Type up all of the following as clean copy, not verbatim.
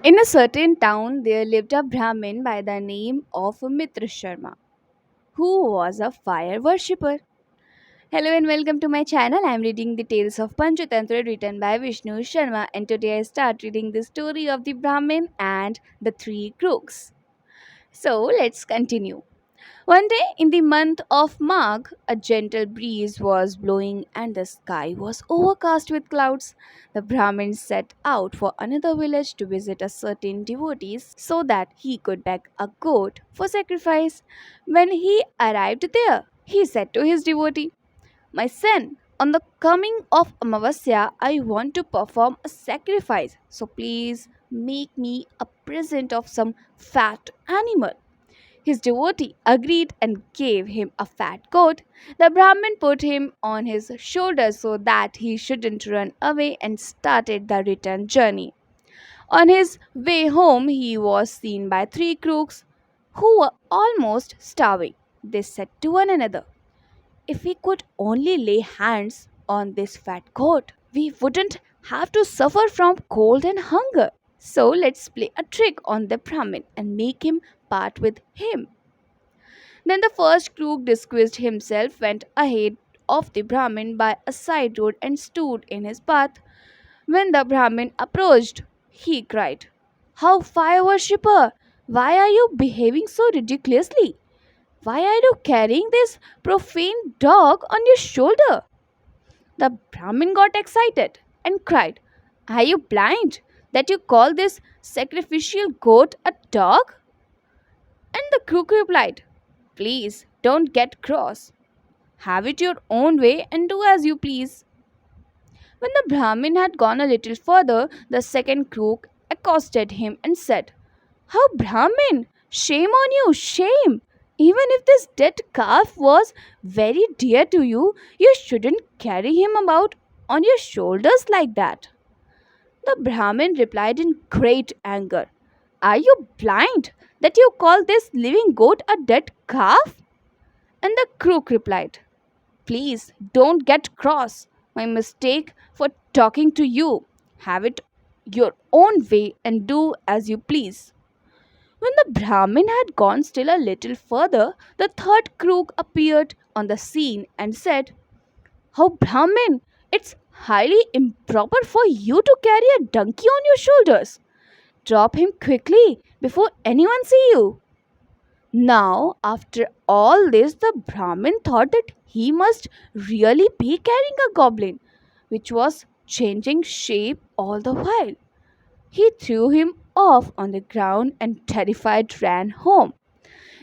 In a certain town, there lived a Brahmin by the name of Mitra Sharma, who was a fire worshipper. Hello and welcome to my channel. I am reading the tales of Panchatantra written by Vishnu Sharma, and today I start reading the story of the Brahmin and the three crooks. So let's continue. One day in the month of Magh, a gentle breeze was blowing and the sky was overcast with clouds. The Brahmin set out for another village to visit a certain devotee so that he could beg a goat for sacrifice. When he arrived there, he said to his devotee, "My son, on the coming of Amavasya, I want to perform a sacrifice, so please make me a present of some fat animal." His devotee agreed and gave him a fat goat. The Brahmin put him on his shoulders so that he shouldn't run away and started the return journey. On his way home, he was seen by three crooks who were almost starving. They said to one another, "If we could only lay hands on this fat goat, we wouldn't have to suffer from cold and hunger. So let's play a trick on the Brahmin and make him part with him." Then the first crook disguised himself, went ahead of the Brahmin by a side road, and stood in his path. When the Brahmin approached, he cried, "How, fire worshipper! Why are you behaving so ridiculously? Why are you carrying this profane dog on your shoulder?" The Brahmin got excited and cried, "Are you blind that you call this sacrificial goat a dog?" And the crook replied, "Please don't get cross. Have it your own way and do as you please." When the Brahmin had gone a little further, the second crook accosted him and said, "How, Brahmin! Shame on you, shame! Even if this dead calf was very dear to you, you shouldn't carry him about on your shoulders like that." The Brahmin replied in great anger, "Are you blind that you call this living goat a dead calf?" And the crook replied, "Please don't get cross. My mistake for talking to you. Have it your own way and do as you please." When the Brahmin had gone still a little further, the third crook appeared on the scene and said, "How, Brahmin! It's highly improper for you to carry a donkey on your shoulders. Drop him quickly before anyone see you." Now, after all this, the Brahmin thought that he must really be carrying a goblin, which was changing shape all the while. He threw him off on the ground and terrified ran home.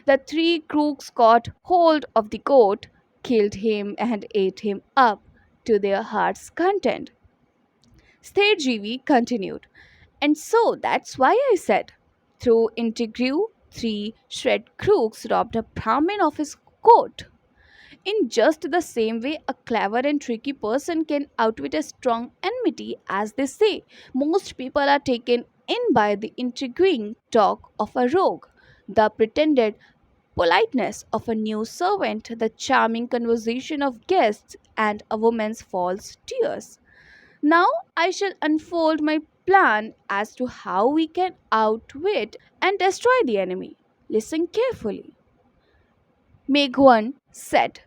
The three crooks caught hold of the goat, killed him, and ate him up to their heart's content. Sthirjivi continued, "And so that's why I said, through interview, three shred crooks robbed a Brahmin of his coat. In just the same way, a clever and tricky person can outwit a strong enmity, as they say. Most people are taken in by the intriguing talk of a rogue, the pretended politeness of a new servant, the charming conversation of guests, and a woman's false tears. Now I shall unfold my plan as to how we can outwit and destroy the enemy. Listen carefully." Meghwan said,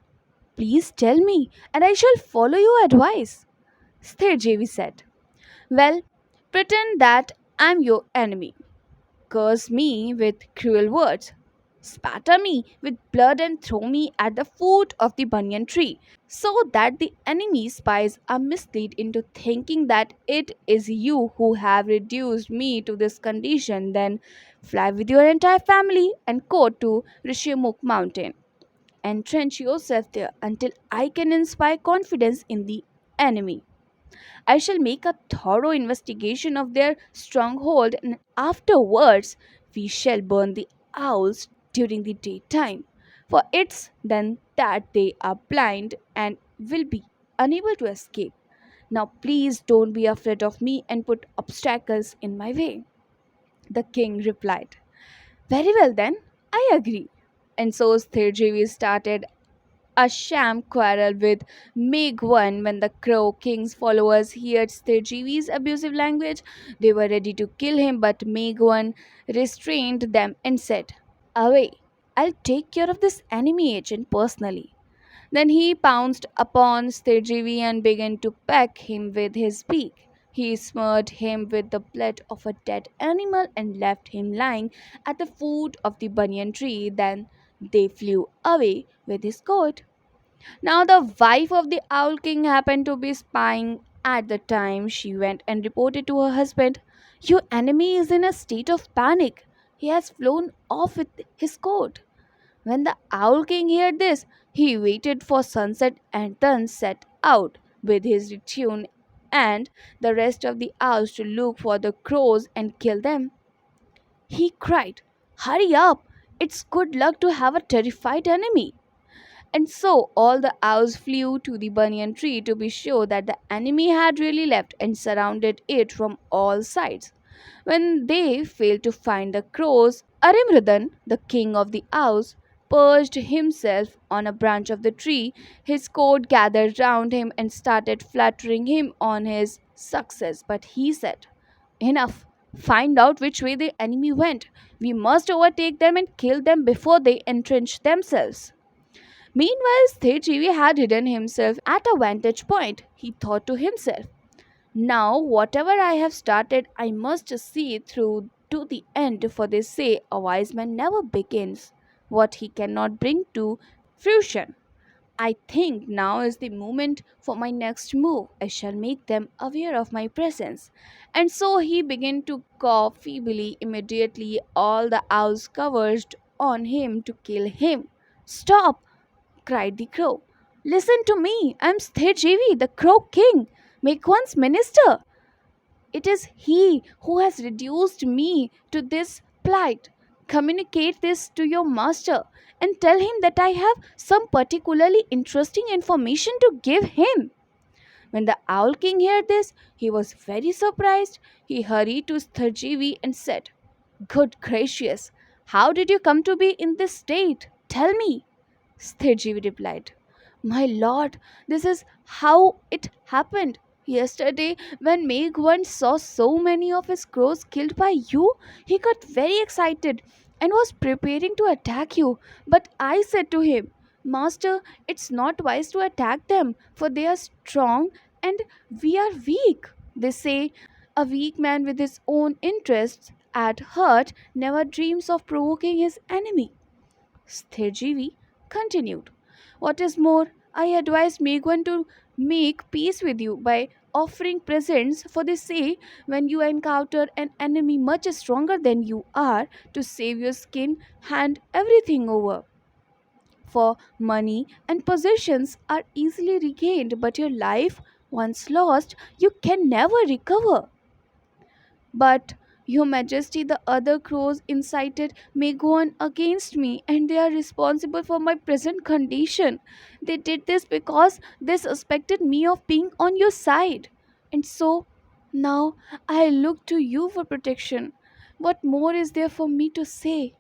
"Please tell me, and I shall follow your advice." Sthirjevi said, "Well, pretend that I am your enemy. Curse me with cruel words. Spatter me with blood and throw me at the foot of the banyan tree, so that the enemy spies are misled into thinking that it is you who have reduced me to this condition. Then fly with your entire family and court to Rishimukh mountain. Entrench yourself there until I can inspire confidence in the enemy. I shall make a thorough investigation of their stronghold, and afterwards we shall burn the owls during the daytime. For it's then that they are blind and will be unable to escape. Now please don't be afraid of me and put obstacles in my way." The king replied, "Very well then, I agree." And so Sthirjevi started a sham quarrel with Megwan. When the Crow King's followers heard Sturgeon's abusive language, they were ready to kill him, but Megwan restrained them and said, "Away, I'll take care of this enemy agent personally." Then he pounced upon Sturgeon and began to peck him with his beak. He smeared him with the blood of a dead animal and left him lying at the foot of the banyan tree. Then they flew away with his coat. Now, the wife of the Owl King happened to be spying at the time. She went and reported to her husband, "Your enemy is in a state of panic. He has flown off with his coat." When the Owl King heard this, he waited for sunset and then set out with his retinue and the rest of the owls to look for the crows and kill them. He cried, "Hurry up! It's good luck to have a terrified enemy." And so all the owls flew to the banyan tree to be sure that the enemy had really left and surrounded it from all sides. When they failed to find the crows, Arimradan, the king of the owls, perched himself on a branch of the tree. His court gathered round him and started flattering him on his success. But he said, "Enough! Find out which way the enemy went. We must overtake them and kill them before they entrench themselves." Meanwhile, Sthirjivi had hidden himself at a vantage point. He thought to himself, "Now, whatever I have started, I must see it through to the end, for they say a wise man never begins what he cannot bring to fruition. I think now is the moment for my next move. I shall make them aware of my presence." And so he began to cough feebly. Immediately, all the owls converged on him to kill him. "Stop!" cried the crow. "Listen to me. I am Sthirjivi, the Crow King, Meghwan's minister. It is he who has reduced me to this plight. Communicate this to your master and tell him that I have some particularly interesting information to give him." When the Owl King heard this, he was very surprised. He hurried to Sthirjivi and said, "Good gracious, how did you come to be in this state? Tell me." Sthirji replied, "My lord, this is how it happened. Yesterday, when Meghwan saw so many of his crows killed by you, he got very excited and was preparing to attack you. But I said to him, 'Master, it's not wise to attack them, for they are strong and we are weak.' They say a weak man with his own interests at heart never dreams of provoking his enemy." Sthirjivi continued, "What is more, I advised Megwan to make peace with you by offering presents, for they say when you encounter an enemy much stronger than you are, to save your skin, hand everything over. For money and possessions are easily regained, but your life, once lost, you can never recover. But, your Majesty, the other crows incited Meghwan against me, and they are responsible for my present condition. They did this because they suspected me of being on your side. And so, now I look to you for protection. What more is there for me to say?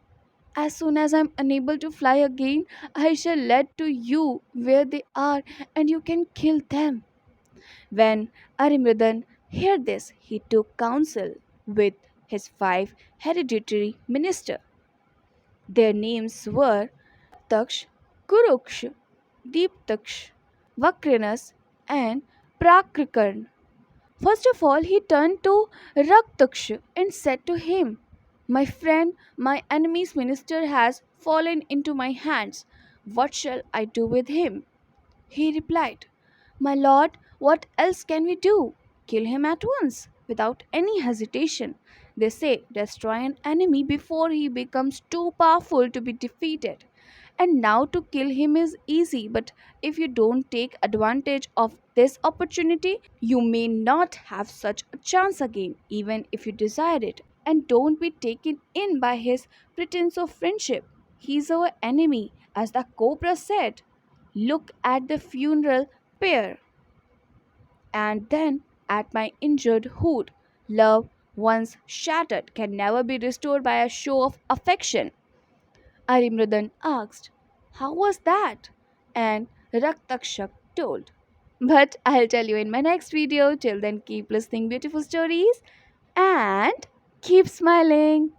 As soon as I am unable to fly again, I shall let to you where they are, and you can kill them." When Arimradan heard this, he took counsel with his 5 hereditary ministers. Their names were Taksh, Kuruksh, Deeptaksh, Vakrinas, and Prakrikarn. First of all, he turned to Raktaksh and said to him, "My friend, my enemy's minister has fallen into my hands. What shall I do with him?" He replied, "My lord, what else can we do? Kill him at once, without any hesitation. They say, destroy an enemy before he becomes too powerful to be defeated. And now to kill him is easy, but if you don't take advantage of this opportunity, you may not have such a chance again, even if you desire it. And don't be taken in by his pretense of friendship. He's our enemy, as the cobra said. Look at the funeral pyre, and then at my injured hood. Love, once shattered, can never be restored by a show of affection." Arimradan asked, "How was that?" And Raktakshak told. But I'll tell you in my next video. Till then, keep listening beautiful stories and keep smiling.